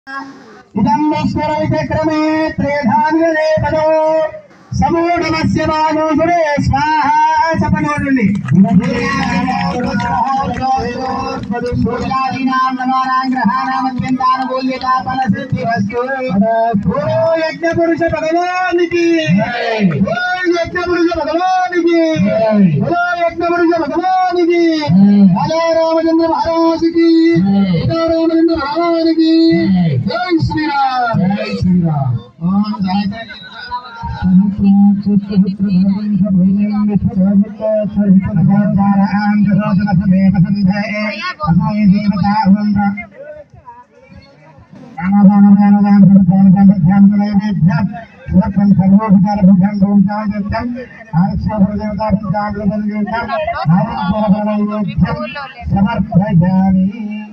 इदं विश्वरविचक्रमे त्रेधान्यले पदो समूढमस्य मानोसुरे स्वाहा सपनोदुल्लि सूर्यादीनां नवानां ग्रहाणां अत्यन्तानुकूल्यता फलसिद्धिरस्तु। बोलो यज्ञपुरुष भगवान की, बोलो यज्ञपुरुष भगवान की, बोलो यज्ञपुरुष भगवान की, राजा रामचंद्र महाराज की, राजा रामचंद्र भगवान की। जय श्री राम, जय श्री राम। समर्पयामि।